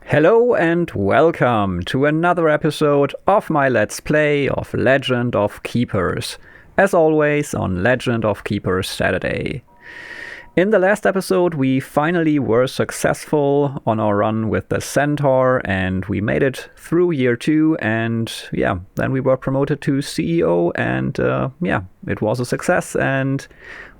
Hello and welcome to another episode of my Let's Play of Legend of Keepers, as always on Legend of Keepers Saturday. In the last episode we finally were successful on our run with the Centaur and we made it through year 2 and then we were promoted to CEO and it was a success and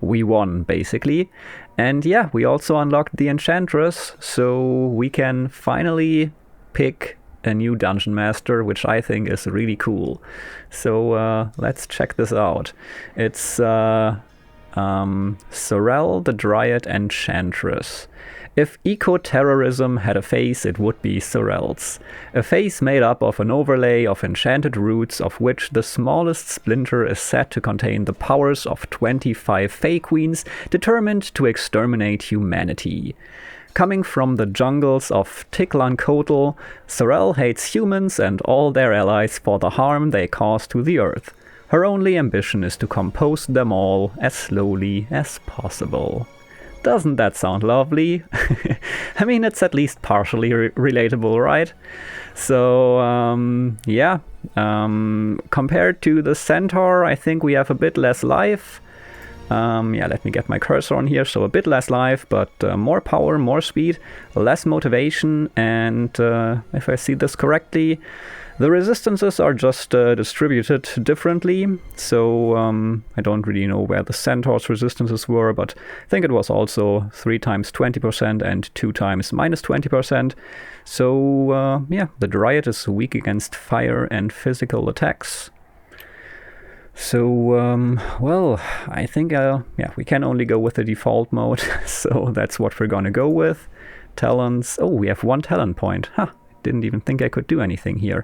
we won basically. And we also unlocked the Enchantress, so we can finally pick a new Dungeon Master, which I think is really cool. So let's check this out. It's Sorrel, the Dryad Enchantress. If eco-terrorism had a face, it would be Sorrel's. A face made up of an overlay of enchanted roots, of which the smallest splinter is said to contain the powers of 25 Fae Queens determined to exterminate humanity. Coming from the jungles of Tiklan-Kotal, Sorrel hates humans and all their allies for the harm they cause to the earth. Her only ambition is to compose them all as slowly as possible. Doesn't that sound lovely? I mean, it's at least partially relatable, right? So, compared to the Centaur, I think we have a bit less life. Let me get my cursor on here. So a bit less life, but more power, more speed, less motivation, and if I see this correctly, the resistances are just distributed differently, so I don't really know where the Centaur's resistances were, but I think it was also 3 times 20% and 2 times minus 20%. So the Dryad is weak against fire and physical attacks. So, I think we can only go with the default mode, so that's what we're gonna go with. Talents, we have 1 talent point, Didn't even think I could do anything here.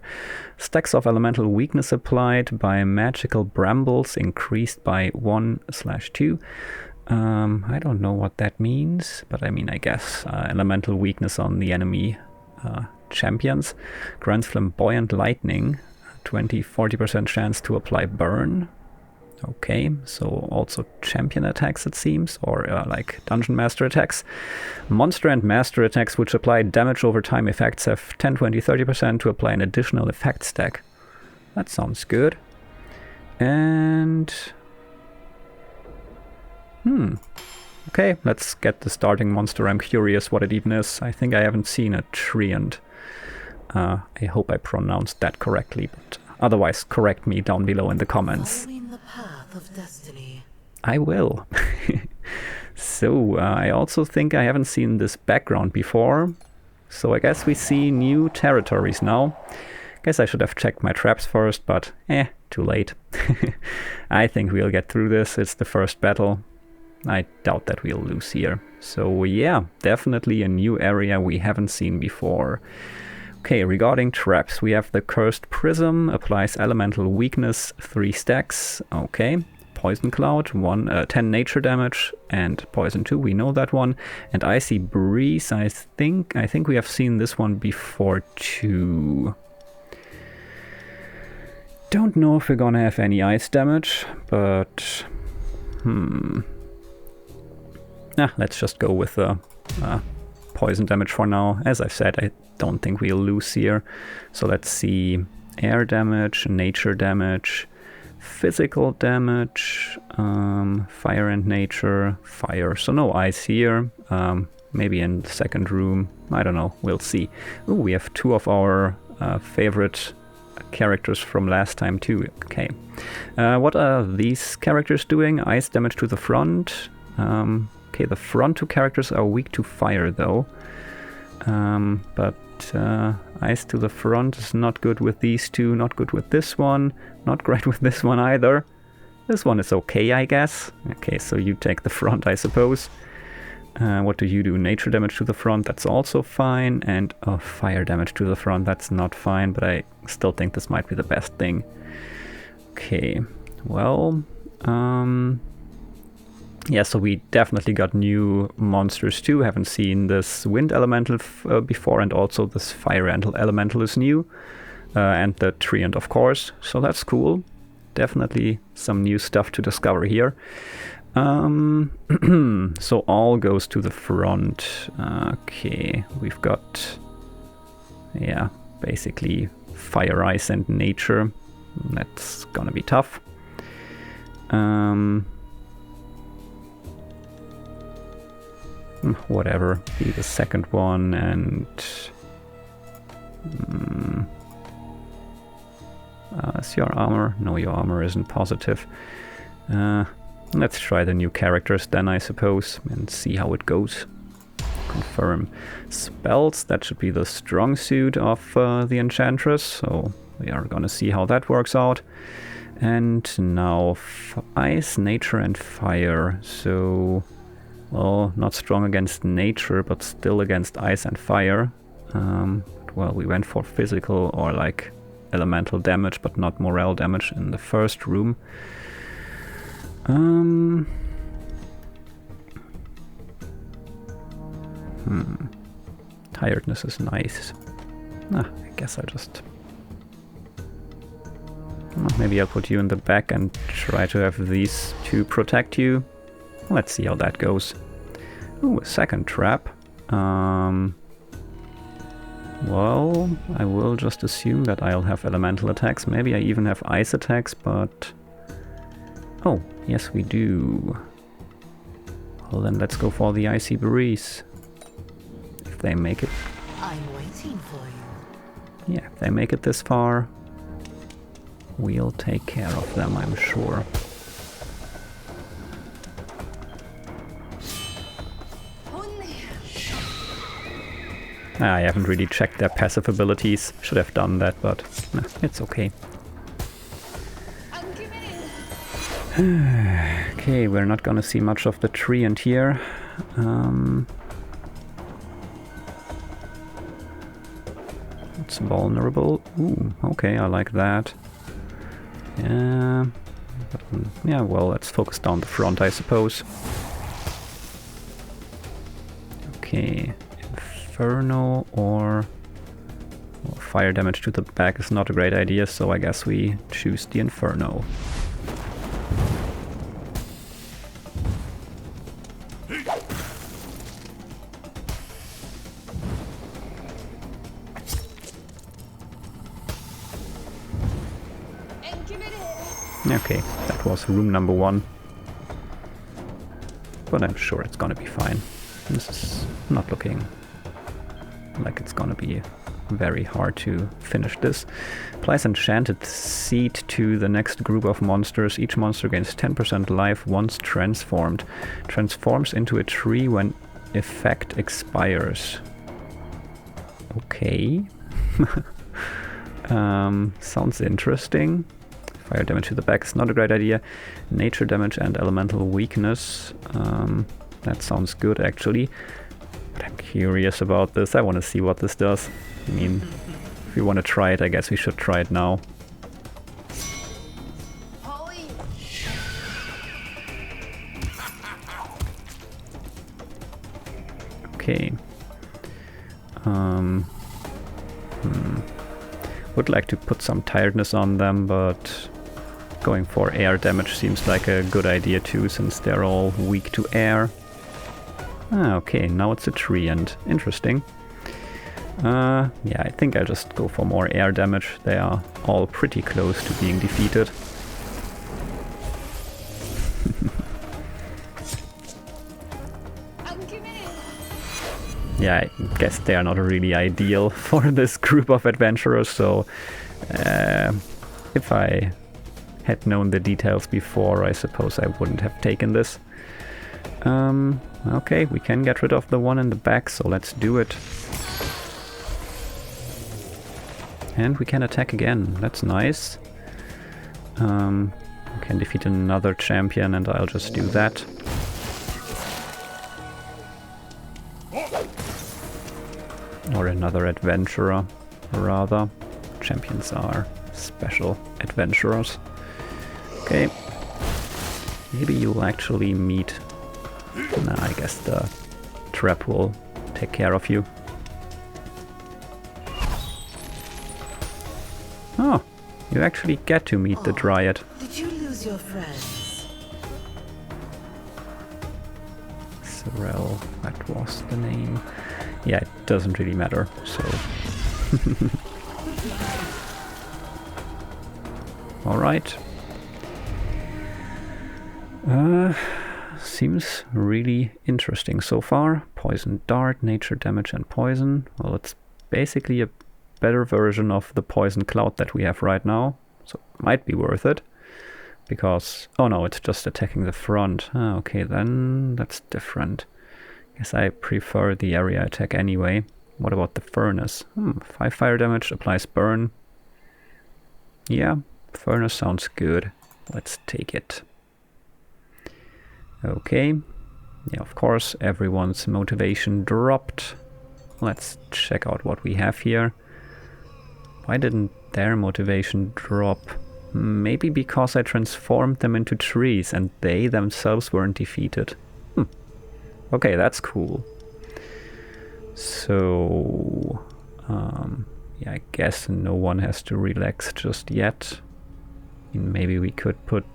Stacks of elemental weakness applied by magical brambles increased by 1/2. I don't know what that means, but I mean, I guess elemental weakness on the enemy champions. Grants flamboyant lightning, 40% chance to apply burn. Okay, so also champion attacks it seems, or like dungeon master attacks. Monster and master attacks which apply damage over time effects have 10, 20, 30% to apply an additional effect stack. That sounds good. And... okay, let's get the starting monster. I'm curious what it even is. I think I haven't seen a Treant. I hope I pronounced that correctly, but otherwise correct me down below in the comments. Of destiny. I will. So, I also think I haven't seen this background before. So I guess we see new territories now. Guess I should have checked my traps first, but too late. I think we'll get through this. It's the first battle. I doubt that we'll lose here. So definitely a new area we haven't seen before. Okay, regarding traps, we have the Cursed Prism, applies elemental weakness, 3 stacks. Okay, Poison Cloud, 10 nature damage, and Poison 2, we know that one. And Icy Breeze, I think we have seen this one before too. Don't know if we're gonna have any ice damage, but let's just go with the poison damage for now. As I said, I don't think we'll lose here. So let's see, air damage, nature damage, physical damage, fire and nature, fire. So no ice here. Maybe in the second room. I don't know. We'll see. Ooh, we have 2 of our favorite characters from last time too. Okay. What are these characters doing? Ice damage to the front. Okay, the front 2 characters are weak to fire though. But ice to the front is not good with these 2, not good with this one, not great with this one either. This one is okay, I guess. Okay, so you take the front, I suppose. What do you do? Nature damage to the front, that's also fine. And fire damage to the front, that's not fine, but I still think this might be the best thing. Okay, well... so we definitely got new monsters too. Haven't seen this wind elemental before, and also this fire elemental is new. And the Treant, of course. So that's cool. Definitely some new stuff to discover here. So all goes to the front. Okay, we've got yeah, basically fire, ice, and nature. That's gonna be tough. Whatever, be the second one, and is your armor? No, your armor isn't positive. Let's try the new characters then, I suppose, and see how it goes. Confirm. Spells, that should be the strong suit of the Enchantress, so we are gonna see how that works out. And now ice, nature, and fire. So, well, not strong against nature, but still against ice and fire. Well, we went for physical or like elemental damage, but not morale damage in the first room. Tiredness is nice. I guess I'll just... maybe I'll put you in the back and try to have these two protect you. Let's see how that goes. Ooh, a second trap. Well, I will just assume that I'll have elemental attacks. Maybe I even have ice attacks, but... oh, yes we do. Well then let's go for the icy breeze. If they make it... I'm waiting for you. yeah, if they make it this far, we'll take care of them, I'm sure. I haven't really checked their passive abilities. Should have done that, but it's okay. Okay, we're not gonna see much of the tree and here. It's vulnerable. Ooh, okay, I like that. Yeah, but, yeah, well, let's focus down the front, I suppose. Okay, Inferno or... well, fire damage to the back is not a great idea, so I guess we choose the Inferno. Okay, that was room number 1. But I'm sure it's gonna be fine. This is not looking like it's gonna be very hard to finish this. Applies Enchanted Seed to the next group of monsters. Each monster gains 10% life once transformed. Transforms into a tree when effect expires. Okay. Sounds interesting. Fire damage to the back is not a great idea. Nature damage and elemental weakness. That sounds good actually. But I'm curious about this. I want to see what this does. I mean, if we want to try it, I guess we should try it now. Okay. Would like to put some tiredness on them, but going for air damage seems like a good idea too, since they're all weak to air. Okay, now it's a tree, and interesting. Yeah, I think I'll just go for more air damage. They are all pretty close to being defeated. Yeah, I guess they are not really ideal for this group of adventurers, so if I had known the details before, I suppose I wouldn't have taken this. Okay, we can get rid of the one in the back, so let's do it. And we can attack again, that's nice. We can defeat another champion, and I'll just do that. Or another adventurer, rather. Champions are special adventurers. Okay. Maybe you'll actually meet... nah, I guess the trap will take care of you. Oh, you actually get to meet the Dryad. Did you lose your friends? Sorrel, that was the name. Yeah, it doesn't really matter, so Alright. Seems really interesting so far. Poison dart, nature damage and poison. Well, it's basically a better version of the poison cloud that we have right now. So it might be worth it. Because, oh no, it's just attacking the front. Okay, then that's different. Guess I prefer the area attack anyway. What about the furnace? 5 fire damage, applies burn. Yeah, furnace sounds good. Let's take it. Okay. Yeah, of course, everyone's motivation dropped. Let's check out what we have here. Why didn't their motivation drop? Maybe because I transformed them into trees and they themselves weren't defeated. Okay, that's cool. So, yeah, I guess no one has to relax just yet. Maybe we could put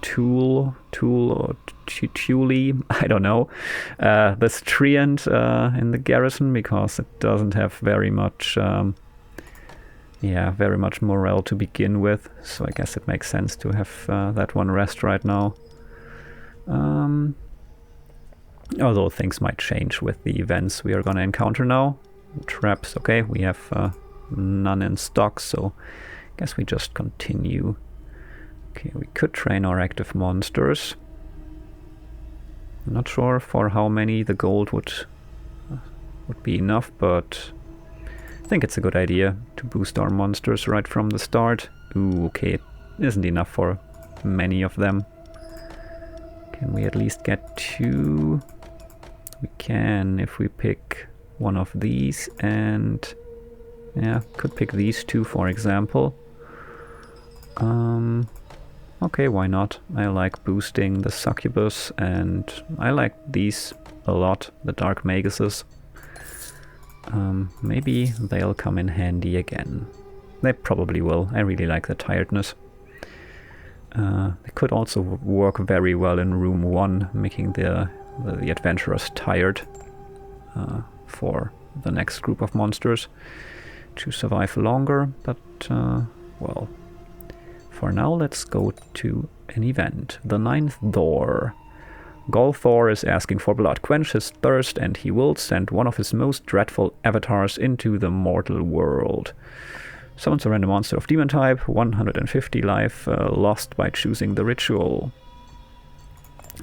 Tool or Tuli, I don't know, this treant in the garrison, because it doesn't have very much, very much morale to begin with. So I guess it makes sense to have that one rest right now. Although things might change with the events we are going to encounter now. Traps, okay, we have none in stock, so I guess we just continue. Okay, we could train our active monsters. I'm not sure for how many the gold would be enough, but I think it's a good idea to boost our monsters right from the start. Ooh, okay, it isn't enough for many of them. Can we at least get 2? We can if we pick one of these, and yeah, could pick these 2 for example. Okay, why not? I like boosting the succubus, and I like these a lot, the dark maguses. Maybe they'll come in handy again. They probably will. I really like the tiredness. They could also work very well in room 1, making the adventurers tired for the next group of monsters to survive longer, but well, for now let's go to an event. The 9th door. Golthor is asking for blood. Quench his thirst and he will send one of his most dreadful avatars into the mortal world. Summons a random monster of demon type, 150 life lost by choosing the ritual.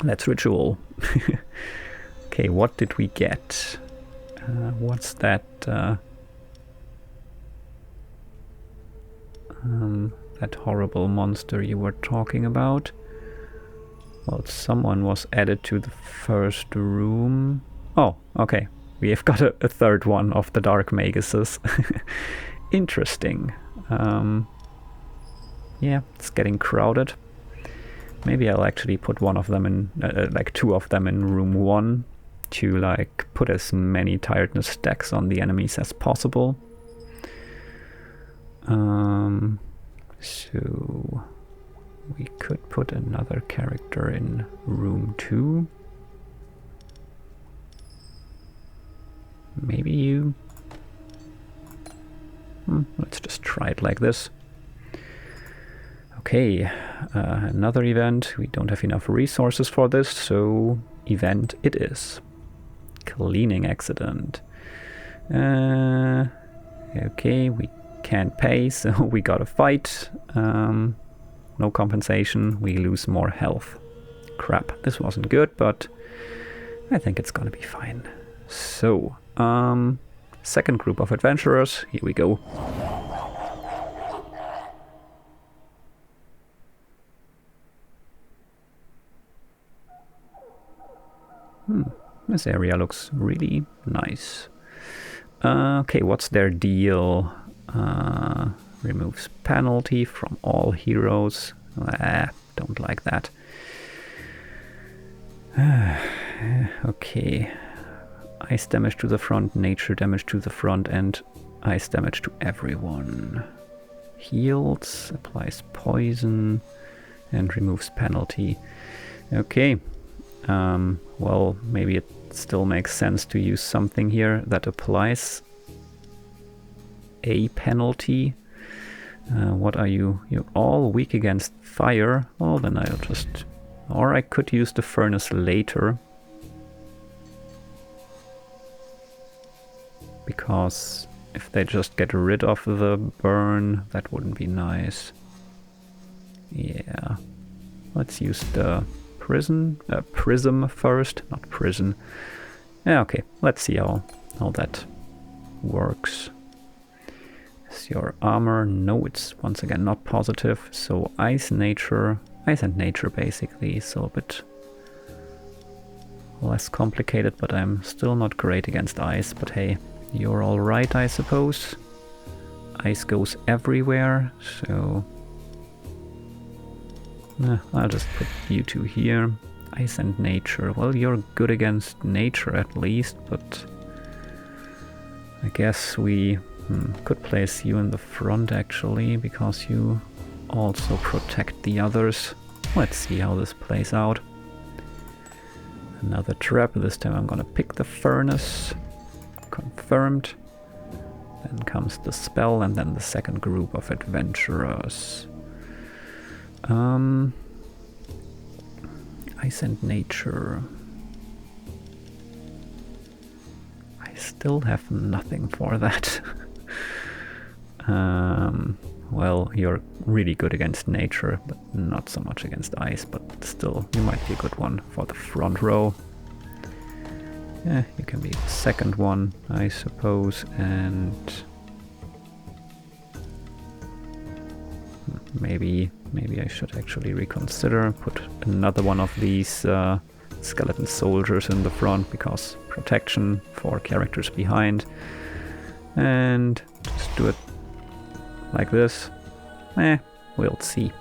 Let's ritual. Okay, what did we get? What's that? That horrible monster you were talking about? Well, someone was added to the first room. Oh, okay. We have got a third one of the dark maguses. Interesting. Yeah, it's getting crowded. Maybe I'll actually put one of them in, like 2 of them in room 1 to like put as many tiredness stacks on the enemies as possible. So we could put another character in room 2. Maybe you. Let's just try it like this. Okay, another event. We don't have enough resources for this, so event it is. Cleaning accident. Okay, we can't pay, so we gotta fight. No compensation, we lose more health. Crap, this wasn't good, but I think it's gonna be fine. So, second group of adventurers, here we go. This area looks really nice. Okay, what's their deal? Removes penalty from all heroes. Don't like that. Okay. Ice damage to the front, nature damage to the front, and ice damage to everyone. Heals, applies poison, and removes penalty. Okay. Well, maybe it still makes sense to use something here that applies a penalty. What are you? You're all weak against fire. Well, then I'll just... Or I could use the furnace later. Because if they just get rid of the burn, that wouldn't be nice. Yeah. Let's use the prism first, not prison. Yeah, okay. Let's see how that works. Is your armor? No, it's once again not positive. So ice and nature basically. So a bit less complicated, but I'm still not great against ice. But hey, you're all right, I suppose. Ice goes everywhere, so I'll just put you two here. Ice and nature. Well, you're good against nature at least, but I guess we could place you in the front actually, because you also protect the others. Let's see how this plays out. Another trap. This time I'm gonna pick the furnace. Confirmed. Then comes the spell, and then the second group of adventurers. Ice and nature. I still have nothing for that. Well, you're really good against nature, but not so much against ice, but still, you might be a good one for the front row. Yeah, you can be the second one, I suppose, and maybe I should actually reconsider, put another one of these skeleton soldiers in the front, because protection for characters behind, and just do it like this. We'll see.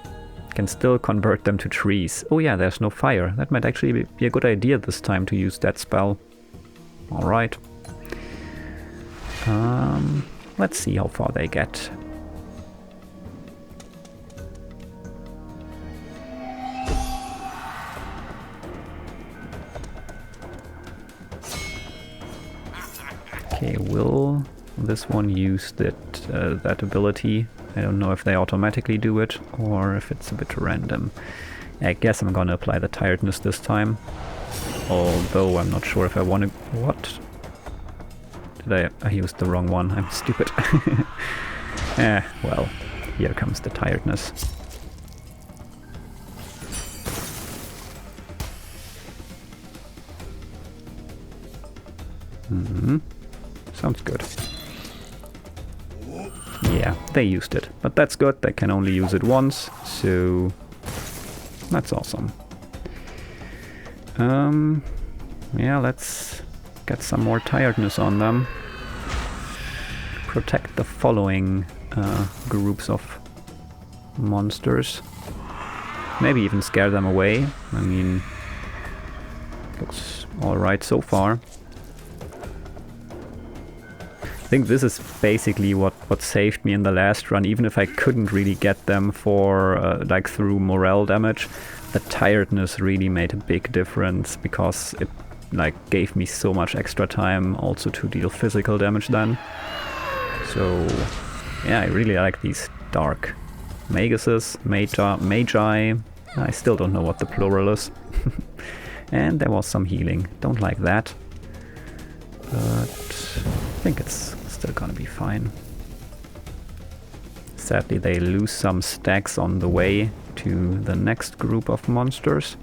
Can still convert them to trees. Oh yeah, there's no fire. That might actually be a good idea this time to use that spell. Alright. Let's see how far they get. Okay, will this one use that ability? I don't know if they automatically do it or if it's a bit random. I guess I'm gonna apply the tiredness this time. Although I'm not sure if I want to... What? Did I used the wrong one. I'm stupid. Well, here comes the tiredness. Sounds good. Yeah, they used it. But that's good. They can only use it once, so that's awesome. Yeah, let's get some more tiredness on them. Protect the following groups of monsters. Maybe even scare them away. I mean, looks alright so far. I think this is basically what saved me in the last run, even if I couldn't really get them for like through morale damage. The tiredness really made a big difference, because it like gave me so much extra time also to deal physical damage then. So yeah, I really like these dark maguses, magi. I still don't know what the plural is. And there was some healing. Don't like that. But I think it's still gonna be fine. Sadly, they lose some stacks on the way to the next group of monsters.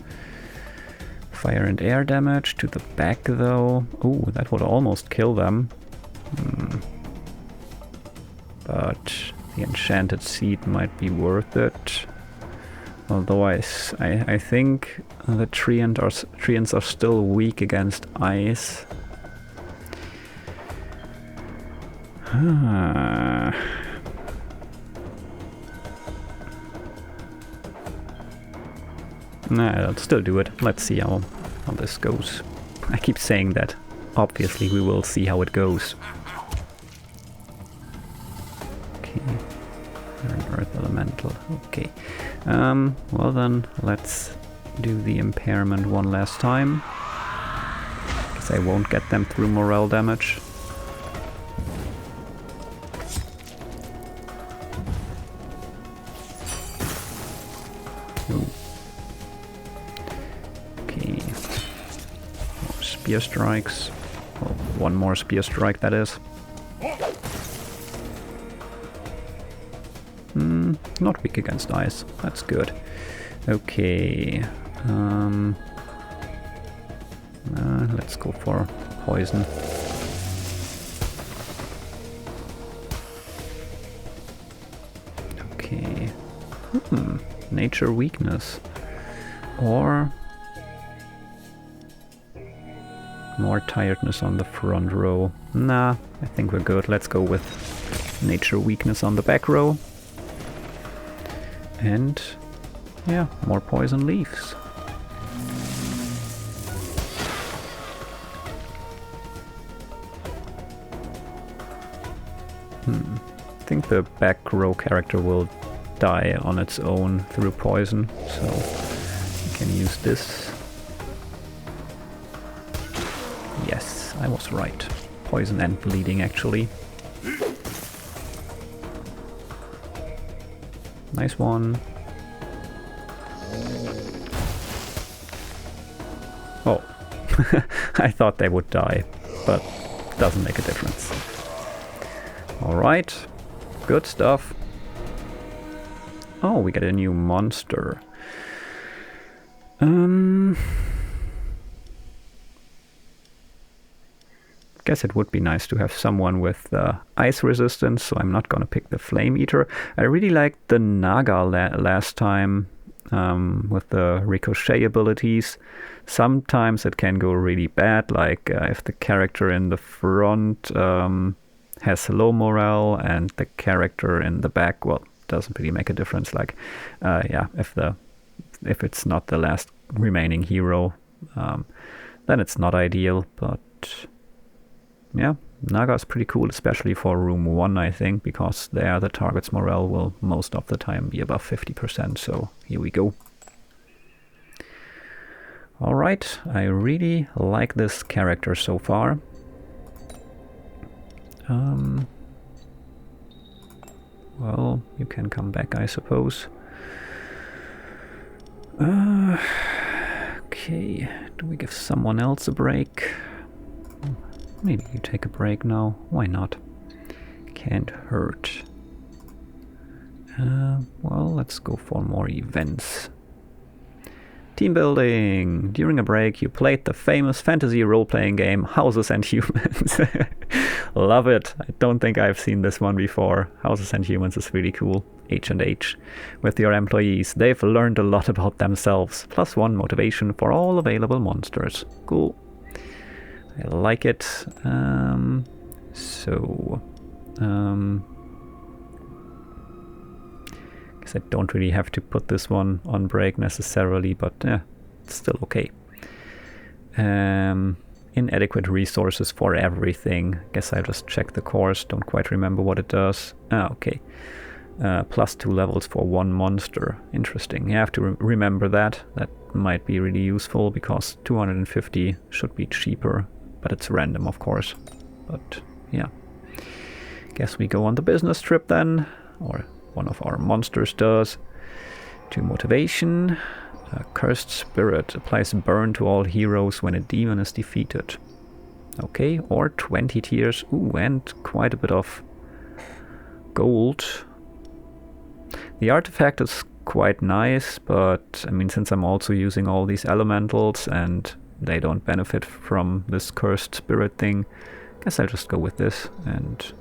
Fire and air damage to the back though. Oh, that would almost kill them. But the enchanted seed might be worth it. Although I think the treants are still weak against ice. Nah, I'll still do it. Let's see how this goes. I keep saying that. Obviously, we will see how it goes. Okay. You're an earth elemental. Okay. Well then, let's do the impairment one last time. Because I won't get them through morale damage. spear strikes. Well, one more spear strike, that is. Not weak against ice. That's good. Okay. Let's go for poison. Okay. Nature weakness. Or more tiredness on the front row. Nah, I think we're good. Let's go with nature weakness on the back row. And yeah, more poison leaves. I think the back row character will die on its own through poison, so we can use this. Yes, I was right. Poison and bleeding, actually. Nice one. Oh, I thought they would die, but doesn't make a difference. Alright, good stuff. Oh, we get a new monster. Guess it would be nice to have someone with ice resistance, so I'm not gonna pick the Flame Eater. I really liked the Naga last time with the ricochet abilities. Sometimes it can go really bad, like if the character in the front has low morale and the character in the back, well, doesn't really make a difference. Like, yeah, if it's not the last remaining hero, then it's not ideal. But yeah, Naga is pretty cool, especially for room 1, I think, because there the target's morale will most of the time be above 50%. So here we go. All right, I really like this character so far. Well, you can come back, I suppose. Okay, do we give someone else a break? Maybe you take a break now. Why not? Can't hurt. Well, let's go for more events. Team building! During a break, you played the famous fantasy role-playing game Houses and Humans. Love it! I don't think I've seen this one before. Houses and Humans is really cool. H&H. With your employees, they've learned a lot about themselves. +1 motivation for all available monsters. Cool. I like it. Guess I don't really have to put this one on break necessarily, but yeah, it's still okay. Inadequate resources for everything. Guess I just check the course, don't quite remember what it does. Okay. +2 levels for 1 monster. Interesting. You have to remember that. That might be really useful because 250 should be cheaper, but it's random, of course. But yeah. Guess we go on the business trip then, or one of our monsters does. 2 motivation. Cursed Spirit applies burn to all heroes when a demon is defeated. Okay, or 20 tiers. Ooh, and quite a bit of gold. The artifact is quite nice, but I mean, since I'm also using all these elementals and they don't benefit from this Cursed Spirit thing, guess I'll just go with this and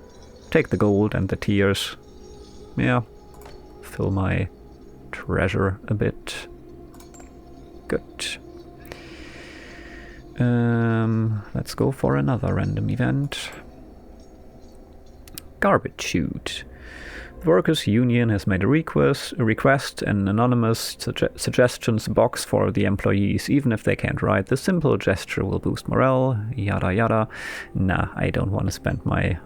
take the gold and the tiers. Yeah, fill my treasure a bit. Good. Let's go for another random event. Garbage chute. The Workers' Union has made a request an anonymous suggestions box for the employees. Even if they can't write, the simple gesture will boost morale, yada yada. Nah, I don't want to spend my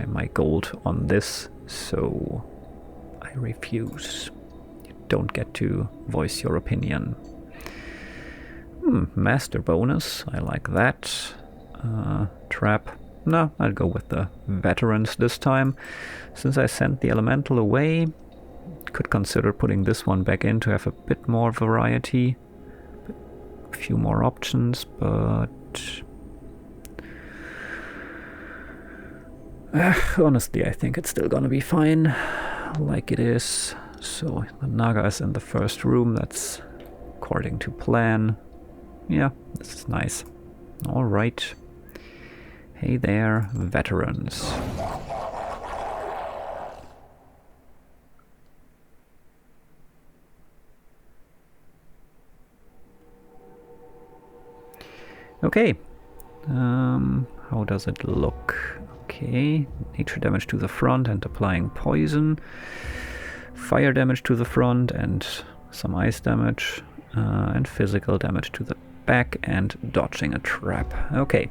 my gold on this, so I refuse. You don't get to voice your opinion. Master bonus, I like that. Trap. No, I'll go with the veterans this time. Since I sent the elemental away, could consider putting this one back in to have a bit more variety. But a few more options, but honestly, I think it's still gonna be fine like it is. So the Naga is in the first room. That's according to plan. Yeah, this is nice. All right. Hey there, veterans. Okay. How does it look? Okay, nature damage to the front and applying poison. Fire damage to the front and some ice damage. And physical damage to the back and dodging a trap. Okay.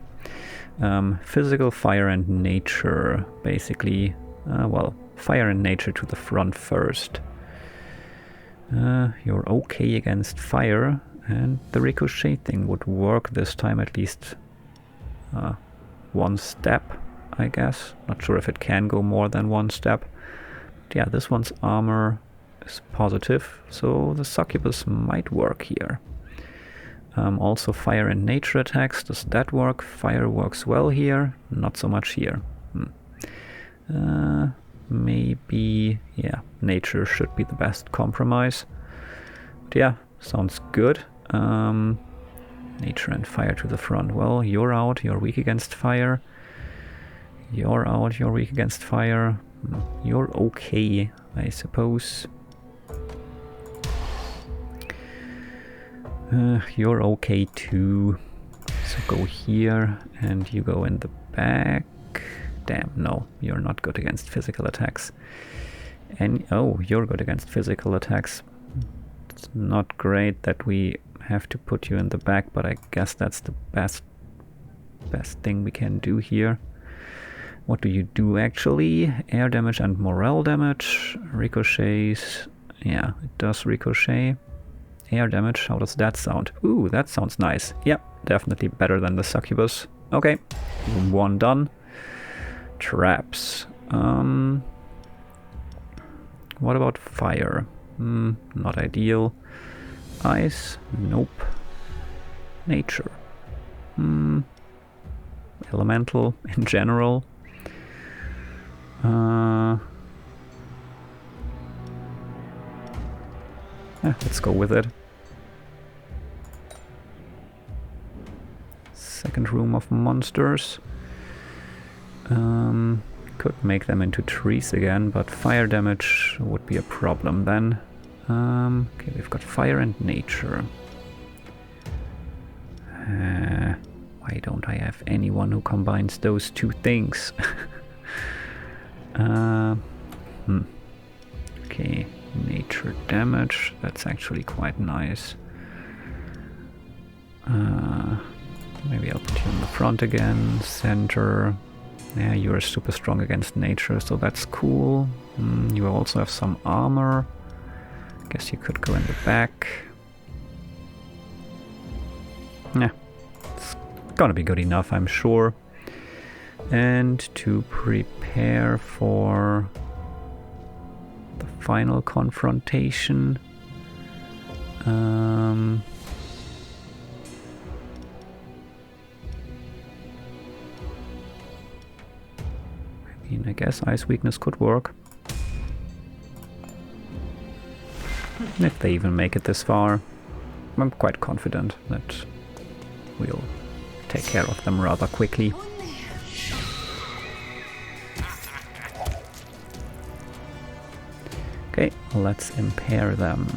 Physical, fire and nature, basically. Well, fire and nature to the front first. You're okay against fire, and the ricochet thing would work this time, at least one step, I guess. Not sure if it can go more than one step. But yeah, this one's armor is positive, so the succubus might work here. Also fire and nature attacks, does that work? Fire works well here, not so much here. Maybe, yeah, nature should be the best compromise. But yeah, sounds good. Nature and fire to the front. Well, you're out, you're weak against fire. You're out, you're weak against fire. You're okay, I suppose. You're okay too. So go here and you go in the back. Damn, no, you're not good against physical attacks. And oh, you're good against physical attacks. It's not great that we have to put you in the back, but I guess that's the best thing we can do here. What do you do actually? Air damage and morale damage. Ricochets. Yeah, it does ricochet. Air damage, how does that sound? Ooh, that sounds nice. Yep, definitely better than the succubus. Okay, one done. Traps. What about fire? Not ideal. Ice? Nope. Nature. Elemental in general. Yeah, let's go with it. Second room of monsters. Could make them into trees again, but fire damage would be a problem then. Okay, we've got fire and nature. Why don't I have anyone who combines those two things? Okay, nature damage, that's actually quite nice. Maybe I'll put you in the front again, center. Yeah, you're super strong against nature, so that's cool. You also have some armor. Guess you could go in the back. Yeah, it's gonna be good enough, I'm sure. And to prepare for the final confrontation, I guess ice weakness could work. If they even make it this far, I'm quite confident that we'll take care of them rather quickly. Okay, let's impair them.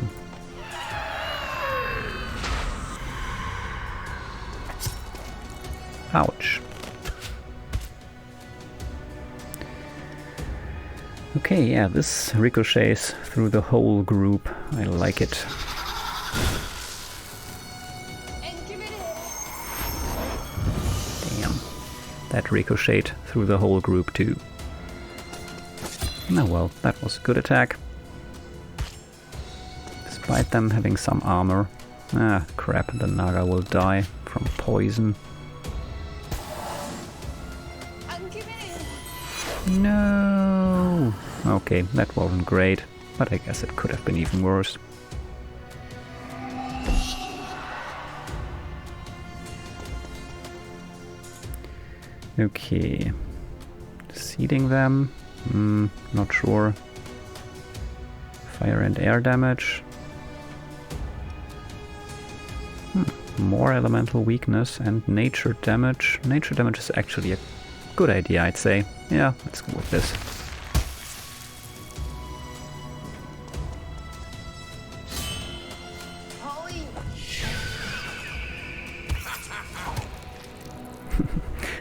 Ouch. Okay, yeah, this ricochets through the whole group. I like it. Damn. That ricocheted through the whole group too. Oh well, that was a good attack. Despite them having some armor. Ah, crap, the Naga will die from poison. No! Okay, that wasn't great, but I guess it could have been even worse. Okay. Seeding them? Not sure. Fire and air damage. More elemental weakness and nature damage. Nature damage is actually a good idea, I'd say. Yeah, let's go with this.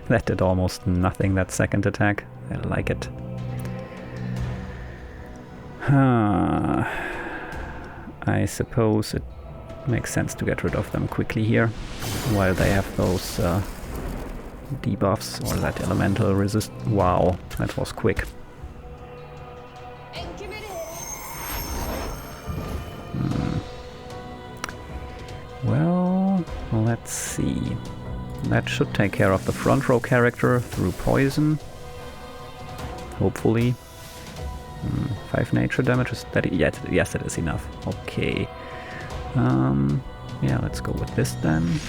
That did almost nothing, that second attack. I like it. I suppose it makes sense to get rid of them quickly here, while they have those debuffs or that elemental resist. Wow, that was quick. Well, let's see. That should take care of the front row character through poison. Hopefully. 5 nature damage, is that? Yes, it is enough. Okay. Yeah, let's go with this then.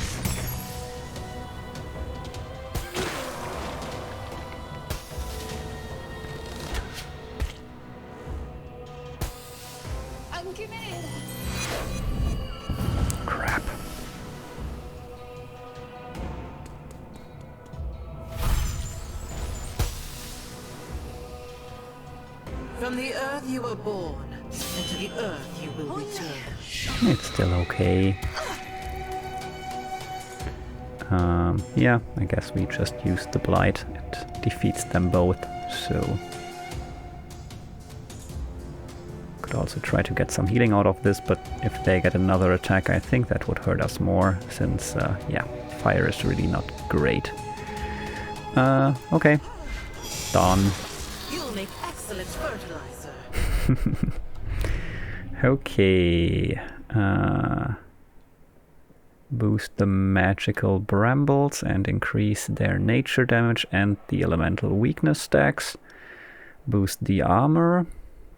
Crap. From the earth you were born, and to the earth you will return. It's still okay. Yeah, I guess we just used the Blight. It defeats them both, so... Could also try to get some healing out of this, but if they get another attack, I think that would hurt us more, since, yeah, fire is really not great. Okay. Done. You'll make excellent fertilizer. Okay. Boost the magical brambles and increase their nature damage and the elemental weakness stacks. Boost the armor.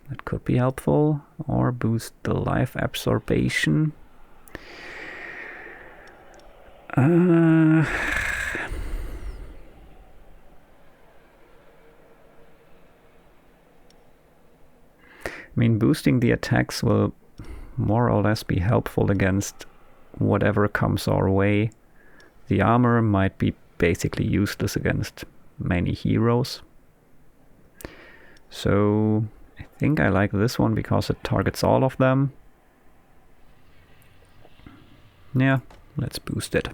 That could be helpful. Or boost the life absorption. I mean, boosting the attacks will more or less be helpful against whatever comes our way. The armor might be basically useless against many heroes. So I think I like this one because it targets all of them. Yeah, let's boost it.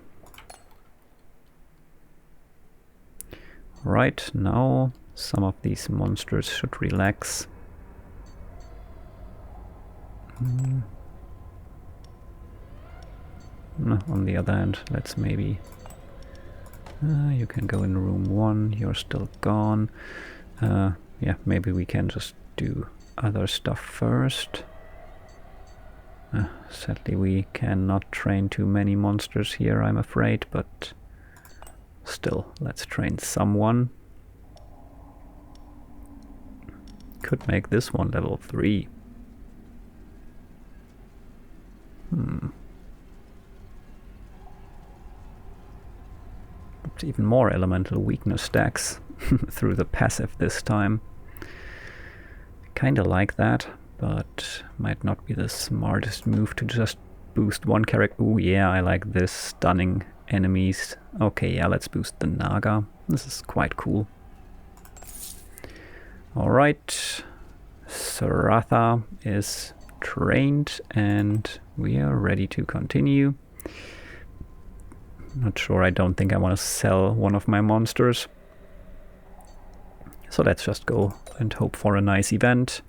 Right, now some of these monsters should relax. On the other hand, let's maybe... you can go in room 1, you're still gone. Yeah, maybe we can just do other stuff first. Sadly, we cannot train too many monsters here, I'm afraid, but still, let's train someone. Could make this one level 3. But even more elemental weakness stacks through the passive this time. Kinda like that, but might not be the smartest move to just boost one character. Oh yeah, I like this. Stunning enemies. Okay, yeah, let's boost the Naga. This is quite cool. Alright, Saratha is trained and we are ready to continue. Not sure, I don't think I want to sell one of my monsters. So let's just go and hope for a nice event.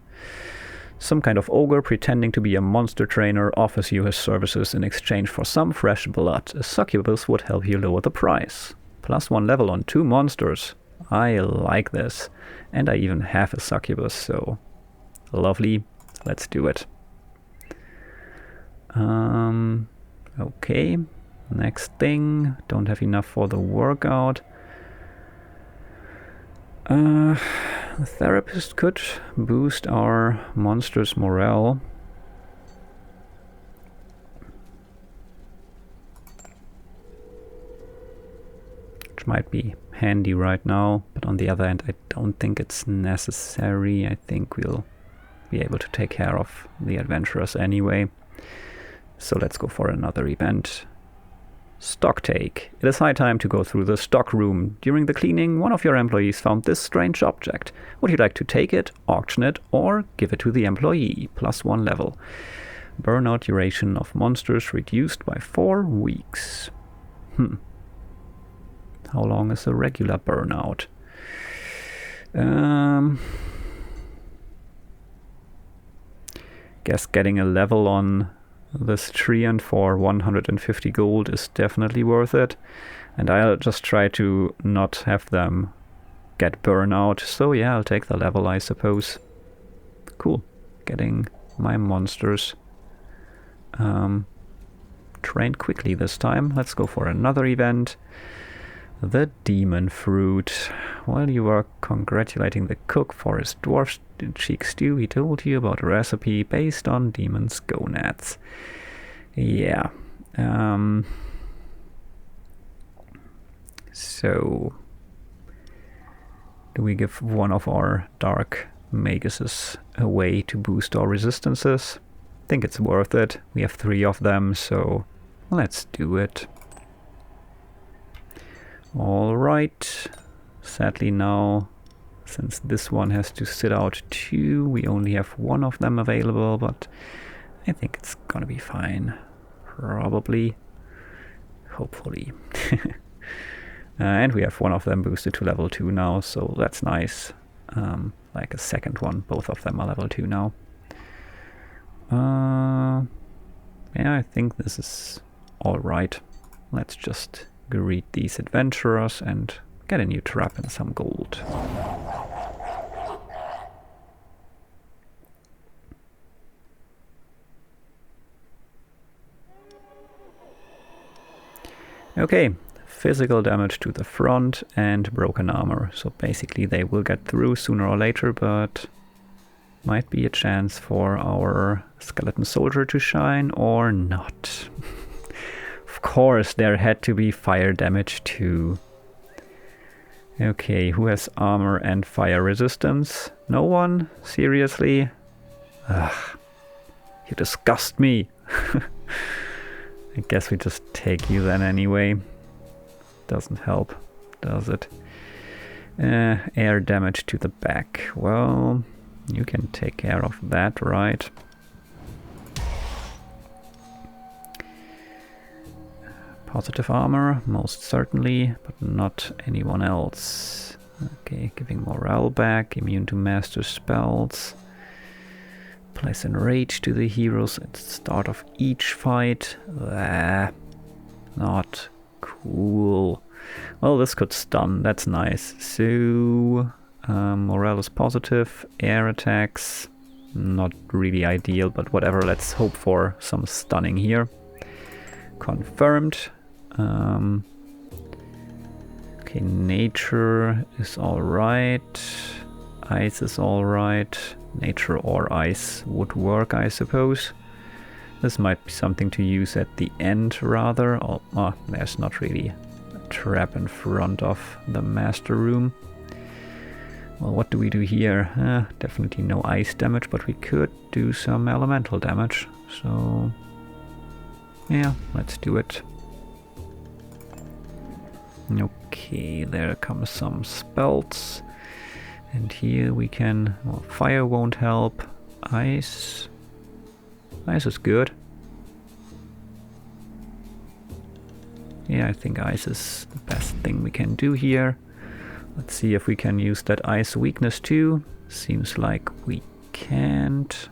Some kind of ogre pretending to be a monster trainer offers you his services in exchange for some fresh blood. A succubus would help you lower the price. +1 level on 2 monsters. I like this. And I even have a succubus, so lovely. Let's do it. Okay. Next thing. Don't have enough for the workout. The therapist could boost our monster's morale. Which might be handy right now, but on the other hand, I don't think it's necessary. I think we'll be able to take care of the adventurers anyway. So let's go for another event. Stock take. It is high time to go through the stock room. During the cleaning, one of your employees found this strange object. Would you like to take it, auction it, or give it to the employee? +1 level. Burnout duration of monsters reduced by 4 weeks. How long is a regular burnout? Guess getting a level on this treant for 150 gold is definitely worth it. And I'll just try to not have them get burnout. So yeah, I'll take the level, I suppose. Cool. Getting my monsters trained quickly this time. Let's go for another event. The Demon Fruit. While you were congratulating the cook for his dwarf cheek stew, he told you about a recipe based on demon's gonads. Yeah. So, do we give one of our dark maguses away to boost our resistances? I think it's worth it. We have 3 of them, so let's do it. Alright, sadly now, since this one has to sit out 2, we only have 1 of them available, but I think it's gonna be fine. Probably. Hopefully. And we have 1 of them boosted to level 2 now, so that's nice. Like a second one, both of them are level 2 now. Yeah, I think this is alright. Let's just greet these adventurers and get a new trap and some gold. Okay, physical damage to the front and broken armor. So basically they will get through sooner or later, but might be a chance for our skeleton soldier to shine or not. Of course, there had to be fire damage too. Okay, who has armor and fire resistance? No one? Seriously? Ugh, you disgust me. I guess we just take you then anyway. Doesn't help, does it? Air damage to the back. Well, you can take care of that, right? Positive armor, most certainly, but not anyone else. Okay, giving morale back, immune to master spells. Place enrage to the heroes at the start of each fight. Not cool. Well, this could stun, that's nice. So, morale is positive, air attacks, not really ideal, but whatever, let's hope for some stunning here. Confirmed. Okay, nature is alright, ice is alright, nature or ice would work, I suppose. This might be something to use at the end rather. Oh, there's not really a trap in front of the master room. Well, what do we do here? Definitely no ice damage, but we could do some elemental damage. So, yeah, let's do it. Okay, there come some spells. And here we can... Well, fire won't help. Ice... Ice is good. Yeah, I think ice is the best thing we can do here. Let's see if we can use that ice weakness too. Seems like we can't.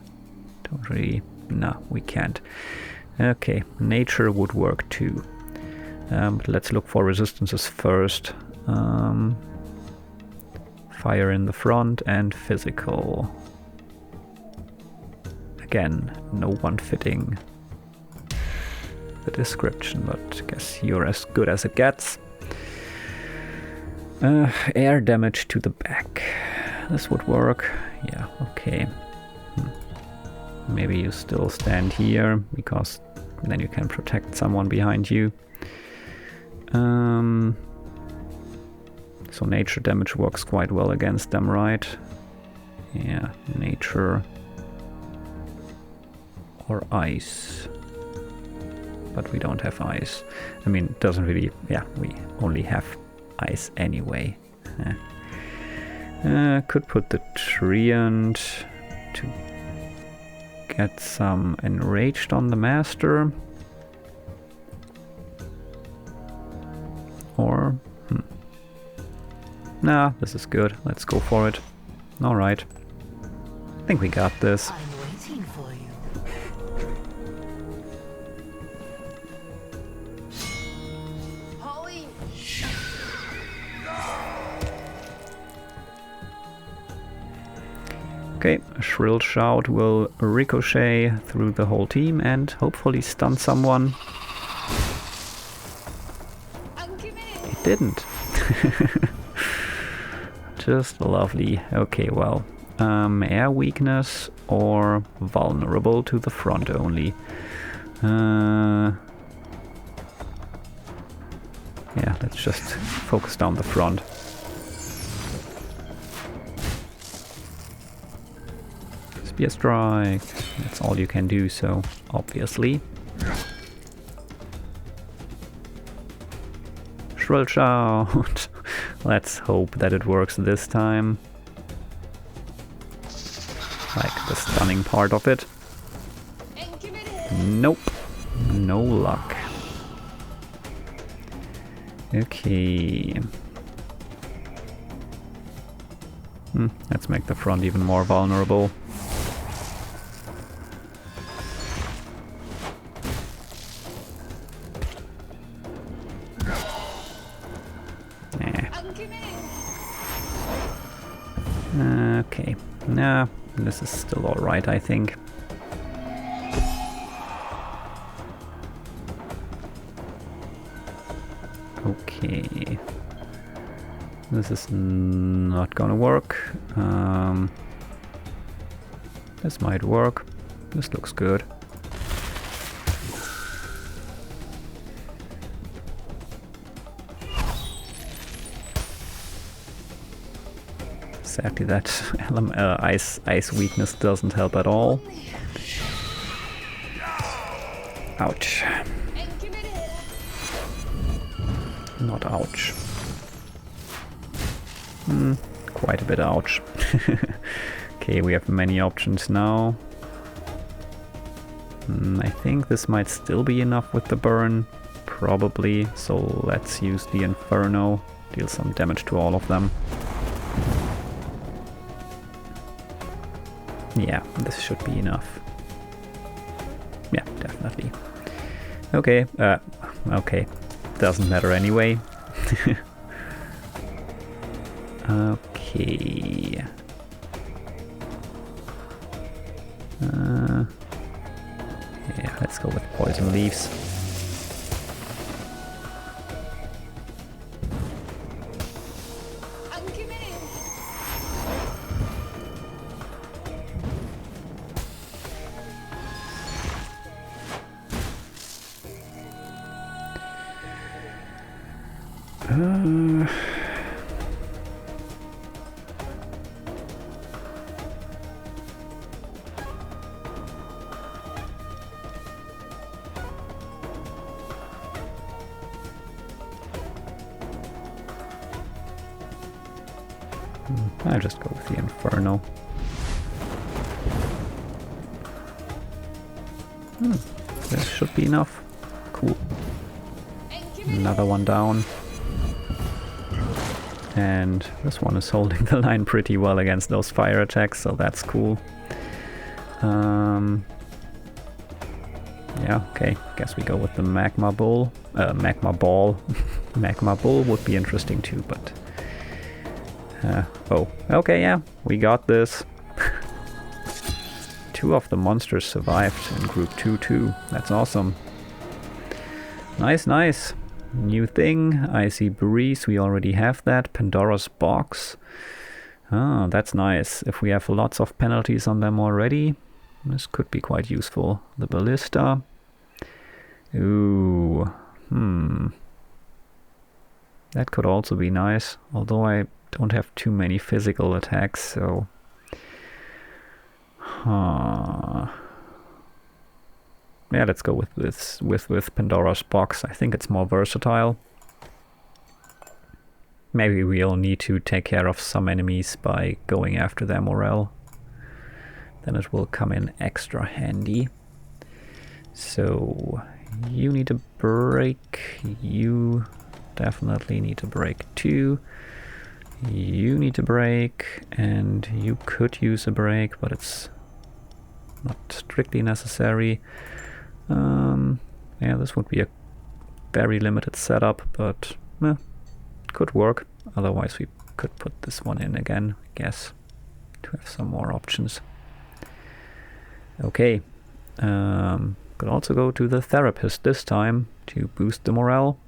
Don't really... No, we can't. Okay, nature would work too. But let's look for resistances first. Fire in the front and physical. Again, no one fitting the description, but I guess you're as good as it gets. Air damage to the back. This would work. Yeah, okay. Maybe you still stand here, because then you can protect someone behind you. So nature damage works quite well against them, right? Yeah, nature or ice. But we don't have ice. I mean, it doesn't really... Yeah, we only have ice anyway. Could put the Treant to get some enraged on the master. Or... Nah, this is good. Let's go for it. Alright. I think we got this. I'm waiting for you. Okay, a shrill shout will ricochet through the whole team and hopefully stun someone. It didn't. Just lovely. Okay, well, air weakness or vulnerable to the front only. Yeah, let's just focus down the front. Spear strike. That's all you can do, so obviously. Shrill shout. Let's hope that it works this time. Like the stunning part of it. Nope. No luck. Okay. Let's make the front even more vulnerable. Okay, nah, this is still alright, I think. Okay. This is not gonna work. This might work. This looks good. Sadly, that ice weakness doesn't help at all. Ouch. Not ouch. Quite a bit ouch. Okay, we have many options now. I think this might still be enough with the burn. Probably. So let's use the Inferno. Deal some damage to all of them. Yeah, this should be enough. Yeah, definitely. Okay, okay. Doesn't matter anyway. Okay. Yeah, let's go with poison leaves. I'll just go with the Inferno. This should be enough. Cool. Another one down. And this one is holding the line pretty well against those fire attacks, so that's cool. Yeah, okay. Guess we go with the Magma Bull. Magma Ball. Magma Bull would be interesting too, but... oh, okay, yeah, we got this. Two of the monsters survived in group 2 too. That's awesome. Nice, nice. New thing, Icy Breeze, we already have that. Pandora's Box. Oh, that's nice. If we have lots of penalties on them already, this could be quite useful. The Ballista. Ooh, That could also be nice, although I don't have too many physical attacks, so... Yeah, let's go with this, with Pandora's Box. I think it's more versatile. Maybe we'll need to take care of some enemies by going after their morale. Then it will come in extra handy. So, you need a break. You definitely need a break too. You need a break, and you could use a break, but it's not strictly necessary. Yeah, this would be a very limited setup, but could work. Otherwise we could put this one in again, I guess, to have some more options. Okay, could also go to the therapist this time to boost the morale.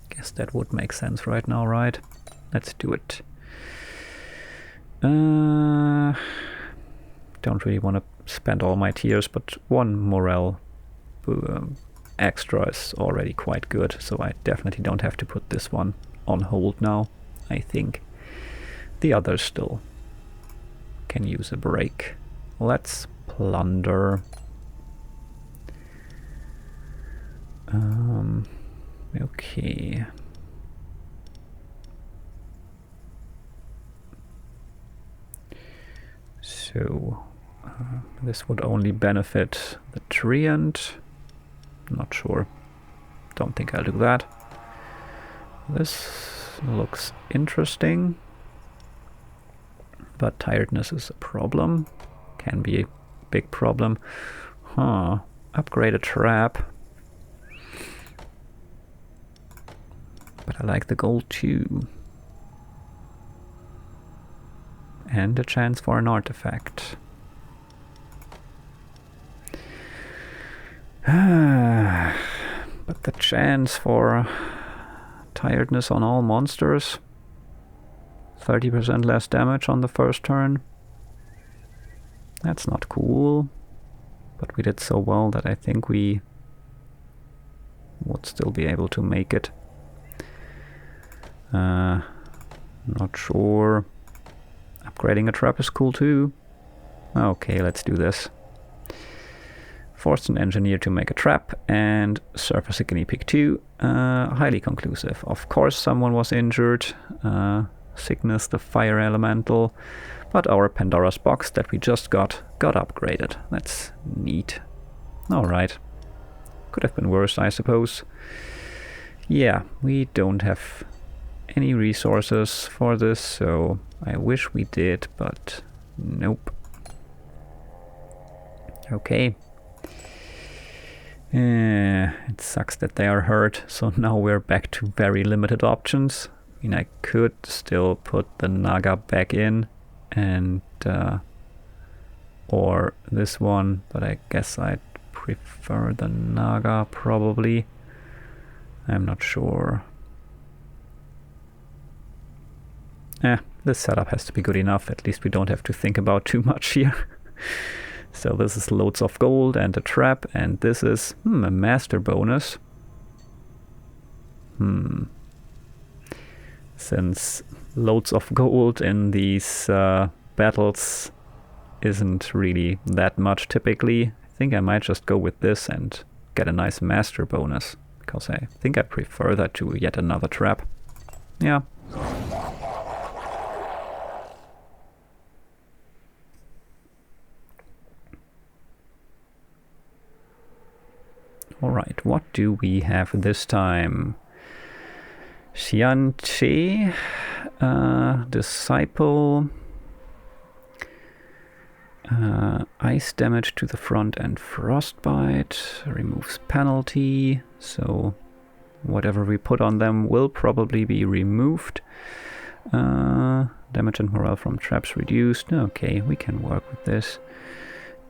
Guess that would make sense right now, right? Let's do it. Don't really want to spend all my tears, but one morale extra is already quite good, so I definitely don't have to put this one on hold now, I think. The others still can use a break. Let's plunder. Okay. So this would only benefit the Treant. Not sure. Don't think I'll do that. This looks interesting, but tiredness is a problem. Can be a big problem. Upgrade a trap. But I like the gold too. And a chance for an artifact. But the chance for tiredness on all monsters, 30% less damage on the first turn. That's not cool. But we did so well that I think we would still be able to make it. Not sure. Upgrading a trap is cool too. Okay, let's do this. Forced an engineer to make a trap and surface a guinea pig too. Highly conclusive. Of course someone was injured. Sickness, the fire elemental. But our Pandora's Box that we just got upgraded. That's neat. Alright. Could have been worse, I suppose. Yeah, we don't have any resources for this, so I wish we did, but nope. Okay. It sucks that they are hurt, so now we're back to very limited options. I mean, I could still put the Naga back in, and or this one, but I guess I'd prefer the Naga probably. I'm not sure. This setup has to be good enough. At least we don't have to think about too much here. So this is loads of gold and a trap, and this is a master bonus. Since loads of gold in these battles isn't really that much typically, I think I might just go with this and get a nice master bonus, because I think I prefer that to yet another trap. Yeah. Alright, what do we have this time? Xianqi, Disciple, ice damage to the front and frostbite, removes penalty, so whatever we put on them will probably be removed. Damage and morale from traps reduced. Okay, we can work with this.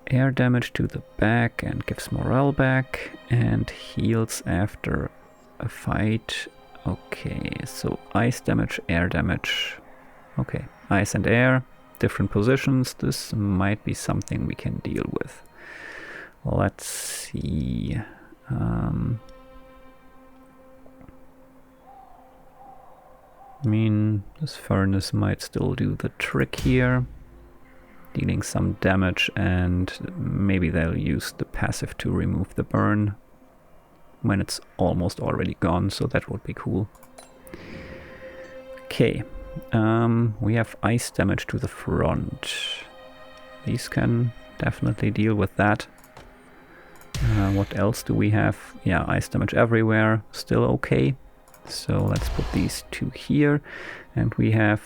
Air damage to the back and gives morale back, and heals after a fight. Okay, so ice damage, air damage. Okay, ice and air, different positions. This might be something we can deal with. Let's see. I mean, this furnace might still do the trick here, dealing some damage, and maybe they'll use the passive to remove the burn when it's almost already gone, so that would be cool. Okay, we have ice damage to the front. These can definitely deal with that. What else do we have? Yeah, ice damage everywhere, still okay. So let's put these two here. And we have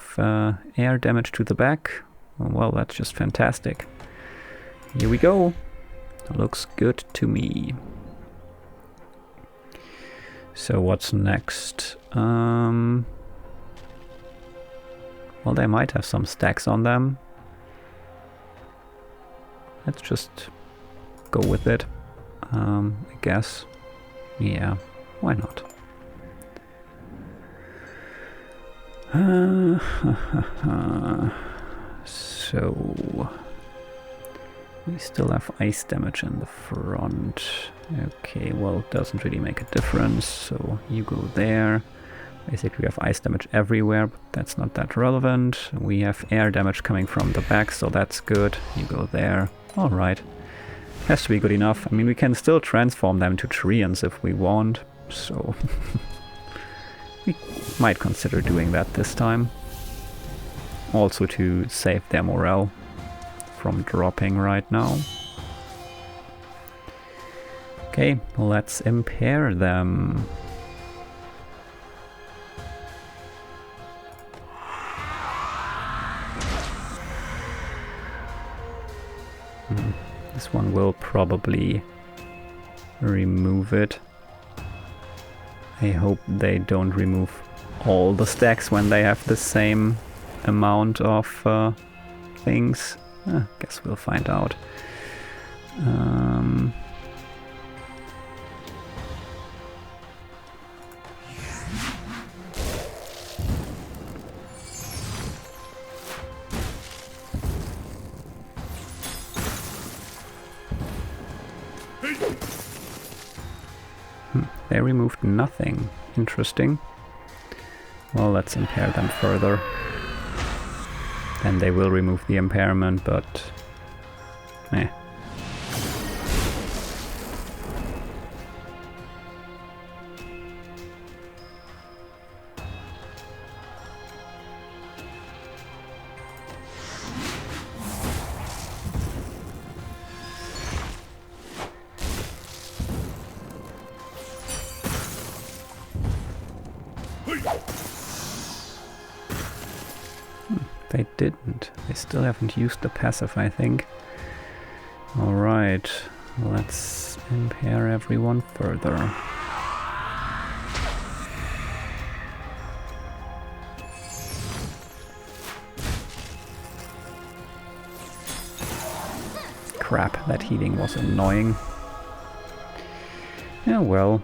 air damage to the back. Well, that's just fantastic. Here we go. Looks good to me. So what's next? Well, they might have some stacks on them. Let's just go with it. I guess. Yeah, why not? So we still have ice damage in the front. Okay, well, it doesn't really make a difference, so you go there. Basically we have ice damage everywhere, but that's not that relevant. We have air damage coming from the back, so that's good. You go there. Alright. Has to be good enough. I mean, we can still transform them to treants if we want, so we might consider doing that this time. Also to save their morale from dropping right now. Okay, let's impair them. This one will probably remove it. I hope they don't remove all the stacks when they have the same amount of things. Guess we'll find out. They removed nothing. Interesting. Well, let's impair them further. Then they will remove the impairment, but eh. They didn't. They still haven't used the passive, I think. Alright, let's impair everyone further. Crap, that healing was annoying. Yeah, well.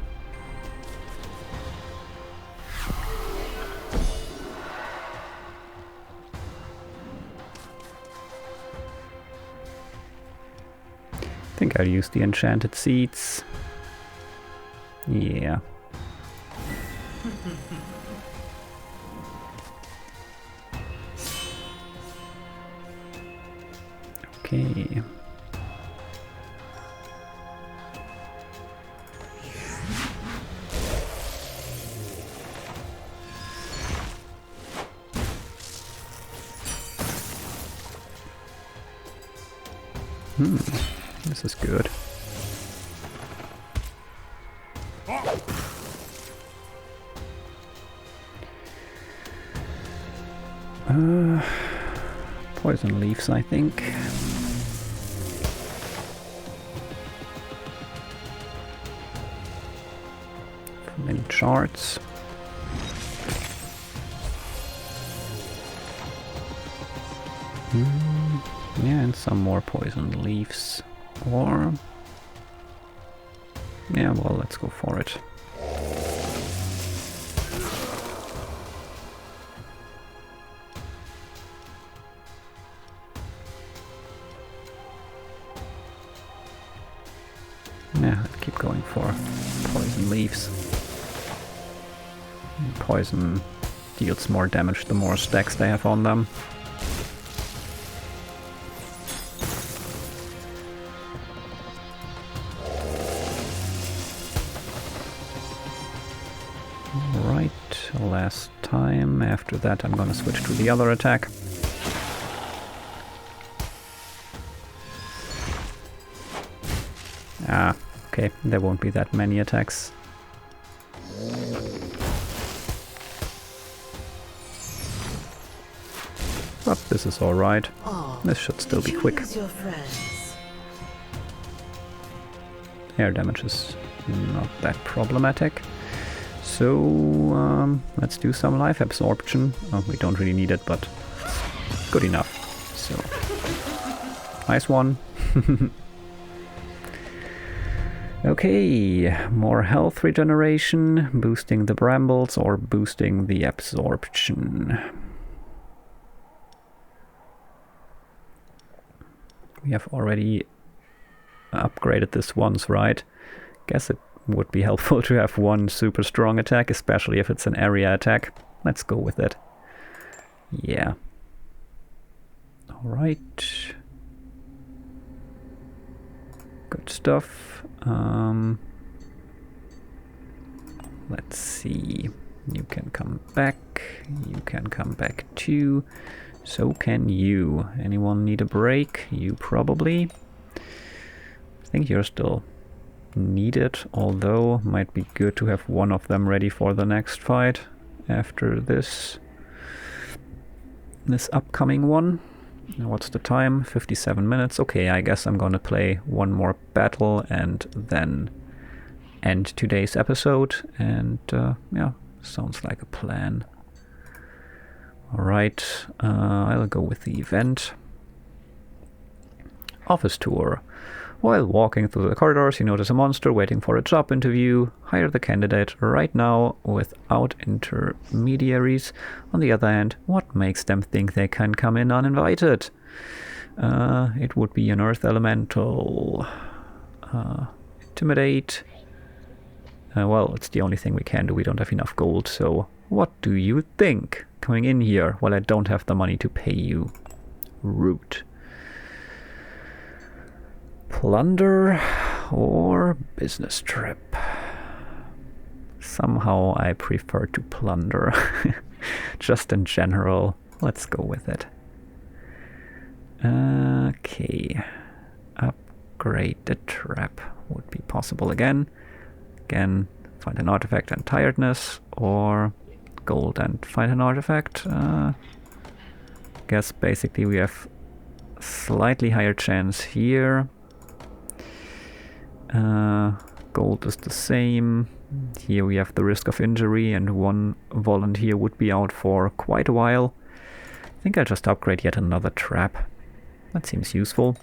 I think I'll use the enchanted seeds. Yeah. Okay. This is good. Poison leaves, I think. From in charts. Yeah, and some more poison leaves. Or... yeah, well, let's go for it. Yeah, I'll keep going for poison leaves. Poison deals more damage the more stacks they have on them. Right, last time. After that I'm gonna switch to the other attack. Ah, okay, there won't be that many attacks. But this is alright. This should still be quick. Air damage is not that problematic. So, let's do some life absorption. Oh, we don't really need it, but it's good enough. So, nice one. Okay, more health regeneration, boosting the brambles or boosting the absorption. We have already upgraded this once, right? Guess it would be helpful to have one super strong attack, especially if it's an area attack. Let's go with it. Yeah. Alright. Good stuff. Let's see. You can come back. You can come back too. So can you. Anyone need a break? You probably. I think you're still needed, although might be good to have one of them ready for the next fight after this upcoming one. What's the time? 57 minutes. Okay, I guess I'm gonna play one more battle and then end today's episode. And yeah, sounds like a plan. Alright, I'll go with the event. Office tour. While walking through the corridors, you notice a monster waiting for a job interview. Hire the candidate right now without intermediaries. On the other hand, what makes them think they can come in uninvited? It would be an earth elemental. Intimidate. Well, it's the only thing we can do. We don't have enough gold, so what do you think? Coming in here while I don't have the money to pay you. Rude. Plunder or business trip? Somehow I prefer to plunder. Just in general. Let's go with it. Okay. Upgrade the trap would be possible again. Again, find an artifact and tiredness, or gold and find an artifact. Guess basically we have slightly higher chance here. Gold is the same. Here we have the risk of injury and one volunteer would be out for quite a while. I think I'll just upgrade yet another trap. That seems useful.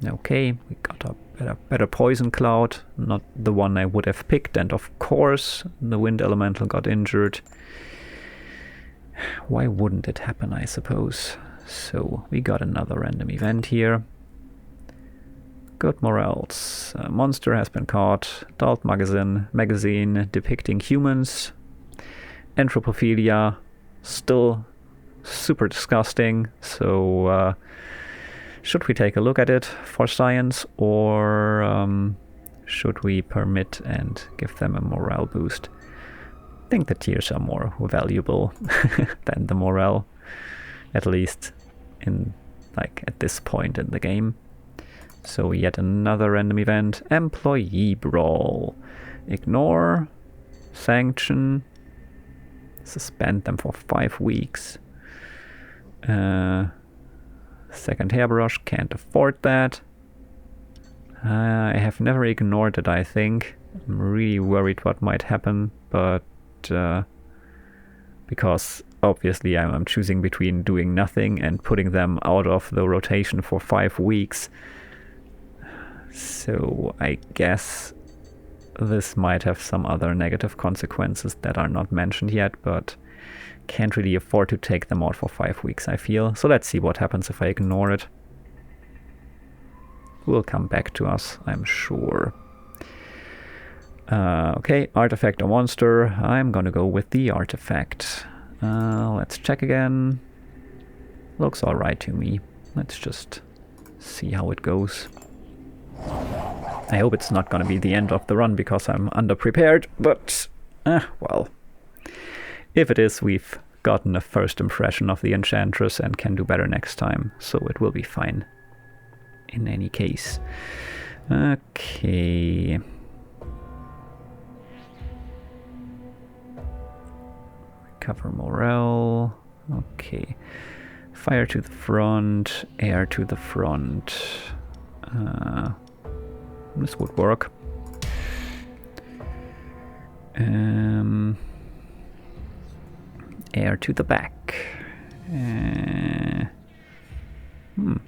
Okay, we got a better poison cloud, not the one I would have picked, and of course the wind elemental got injured. Why wouldn't it happen, I suppose? So we got another random event here. Good morals. A monster has been caught. Adult magazine depicting humans. Anthropophilia, still super disgusting. So should we take a look at it for science, or should we permit and give them a morale boost? I think the tiers are more valuable than the morale, at least in at this point in the game. So yet another random event. Employee brawl. Ignore. Sanction. Suspend them for 5 weeks. Second hairbrush. Can't afford that. I have never ignored it, I think. I'm really worried what might happen, but because obviously I'm choosing between doing nothing and putting them out of the rotation for 5 weeks. So I guess this might have some other negative consequences that are not mentioned yet, but can't really afford to take them out for 5 weeks, I feel. So let's see what happens if I ignore it. Will come back to us, I'm sure. Okay, artifact or monster. I'm gonna go with the artifact. Let's check again. Looks alright to me. Let's just see how it goes. I hope it's not gonna be the end of the run because I'm underprepared, but well. If it is, we've gotten a first impression of the Enchantress and can do better next time, so it will be fine in any case. Okay. Recover morale. Okay. Fire to the front, air to the front. This would work. Air to the back.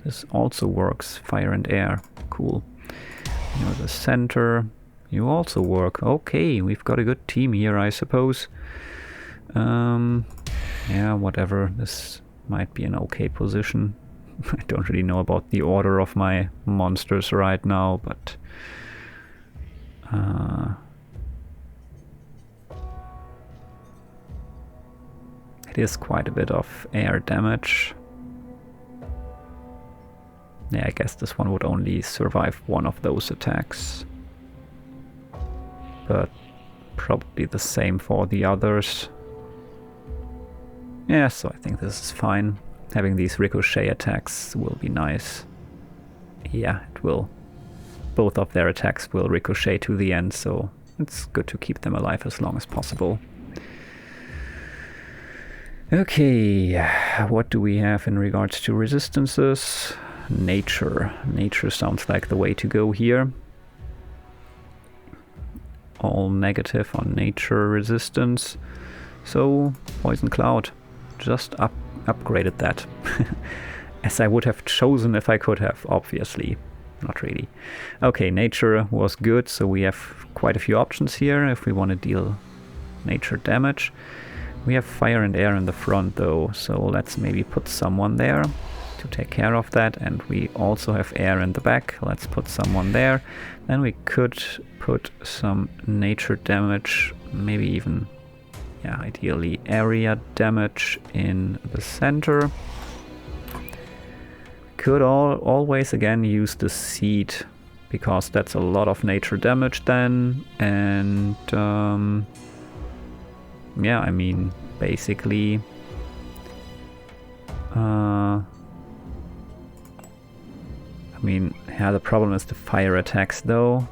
This also works. Fire and air. Cool. You're the center. You also work. Okay, we've got a good team here, I suppose. Yeah, whatever. This might be an okay position. I don't really know about the order of my monsters right now, but it is quite a bit of air damage. Yeah, I guess this one would only survive one of those attacks. But probably the same for the others. Yeah, so I think this is fine. Having these ricochet attacks will be nice. Yeah, it will. Both of their attacks will ricochet to the end, so it's good to keep them alive as long as possible. Okay, what do we have in regards to resistances? Nature. Nature sounds like the way to go here. All negative on nature resistance. So, Poison Cloud. Just upgraded that. As I would have chosen if I could have, obviously. Not really. Okay, nature was good, so we have quite a few options here if we want to deal nature damage. We have fire and air in the front though, so let's maybe put someone there to take care of that, and we also have air in the back. Let's put someone there. Then we could put some nature damage, maybe even, yeah, ideally area damage in the center. Could always again use the seed, because that's a lot of nature damage then, and yeah, I mean, basically I mean, yeah, the problem is the fire attacks though.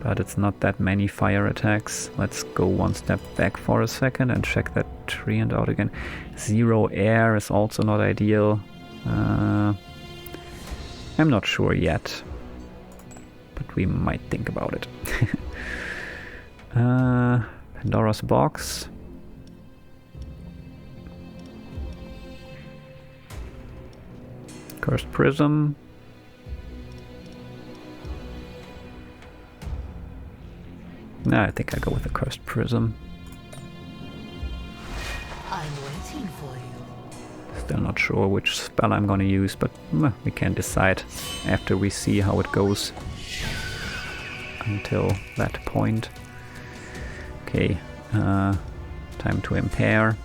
But it's not that many fire attacks. Let's go one step back for a second and check that tree and out again. 0 air is also not ideal. I'm not sure yet. But we might think about it. Pandora's box. Cursed prism. Nah, I think I go with the cursed prism. I'm waiting for you. Still not sure which spell I'm gonna use, but we can decide after we see how it goes. Until that point. Okay, time to impair.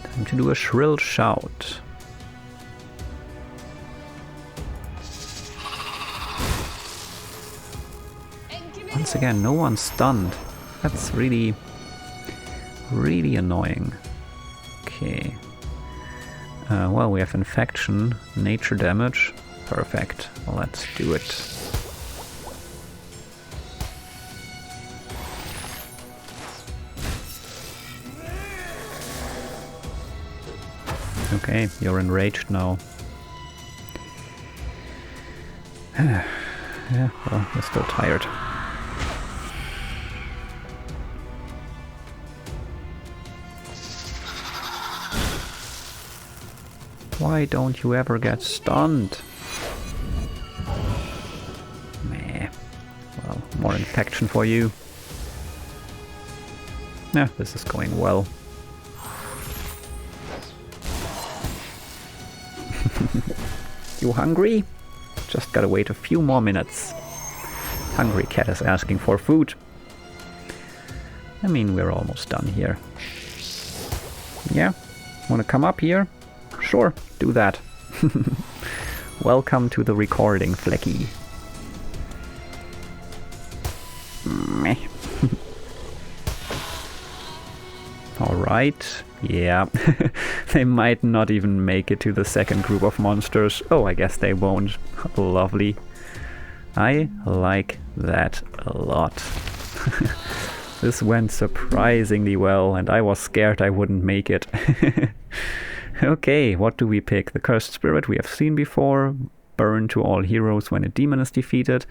Time to do a shrill shout. Once again, no one's stunned. That's really, really annoying. Okay. Well, we have infection, nature damage. Perfect. Well, let's do it. Okay, you're enraged now. Yeah, well, you're still tired. Why don't you ever get stunned? Meh. Well, more infection for you. Yeah, this is going well. You hungry? Just gotta wait a few more minutes. Hungry cat is asking for food. I mean, we're almost done here. Yeah? Wanna come up here? Sure, do that. Welcome to the recording, Flecky. Meh. Alright, yeah. They might not even make it to the second group of monsters. Oh, I guess they won't. Lovely. I like that a lot. This went surprisingly well, and I was scared I wouldn't make it. Okay, what do we pick? The Cursed Spirit we have seen before. Burn to all heroes when a demon is defeated.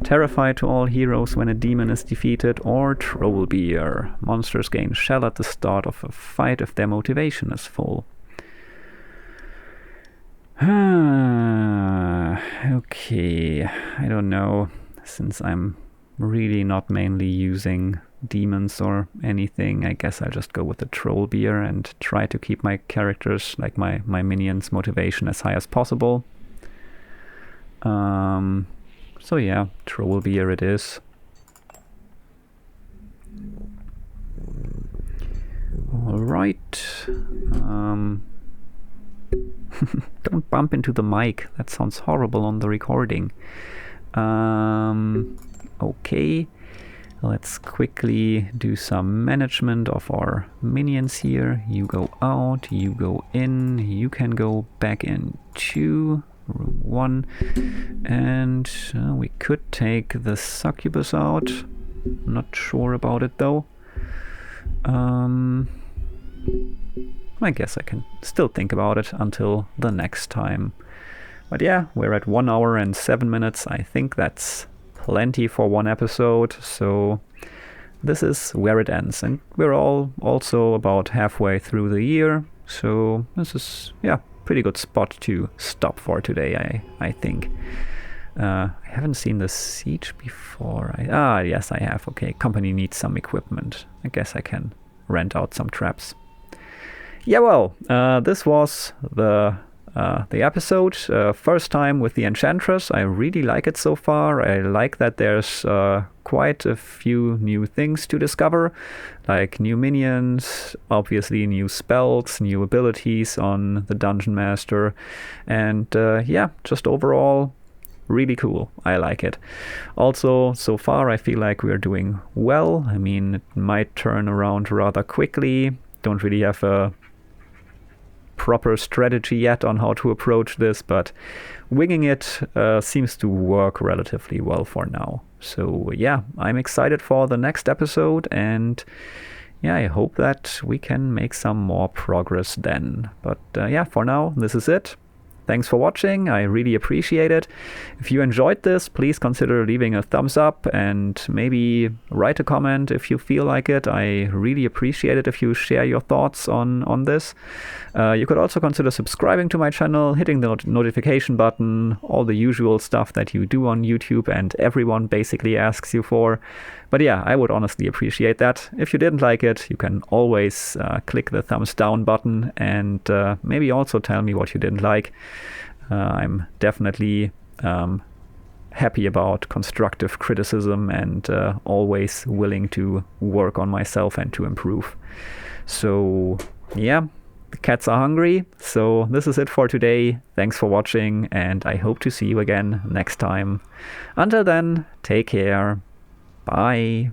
Terrify to all heroes when a demon is defeated. Or Troll Beer. Monsters gain shell at the start of a fight if their motivation is full. Okay, I don't know. Since I'm really not mainly using demons or anything, I guess I'll just go with the Troll Beer and try to keep my characters, like my minions' motivation as high as possible. So yeah, Troll Beer it is. Alright. Don't bump into the mic. That sounds horrible on the recording. Okay. Let's quickly do some management of our minions here. You go out, you go in, you can go back into room 1. And we could take the succubus out. Not sure about it though. I guess I can still think about it until the next time. But yeah, we're at 1 hour and 7 minutes. I think that's plenty for one episode, so this is where it ends. And we're all also about halfway through the year, so this is, yeah, pretty good spot to stop for today, I think. I haven't seen the siege before. Yes, I have. Okay, company needs some equipment. I guess I can rent out some traps. Yeah, well, this was the episode. First time with the Enchantress. I really like it so far. I like that there's quite a few new things to discover, like new minions, obviously new spells, new abilities on the Dungeon Master, and yeah, just overall really cool. I like it. Also, so far I feel like we're doing well. I mean, it might turn around rather quickly. Don't really have a proper strategy yet on how to approach this, but winging it seems to work relatively well for now. So yeah, I'm excited for the next episode, and yeah, I hope that we can make some more progress then. But yeah, for now, this is it. Thanks for watching, I really appreciate it. If you enjoyed this, please consider leaving a thumbs up and maybe write a comment if you feel like it. I really appreciate it if you share your thoughts on this. You could also consider subscribing to my channel, hitting the notification button, all the usual stuff that you do on YouTube and everyone basically asks you for. But yeah, I would honestly appreciate that. If you didn't like it, you can always click the thumbs down button and maybe also tell me what you didn't like. I'm definitely happy about constructive criticism and always willing to work on myself and to improve. So yeah, the cats are hungry. So this is it for today. Thanks for watching, and I hope to see you again next time. Until then, take care. Bye.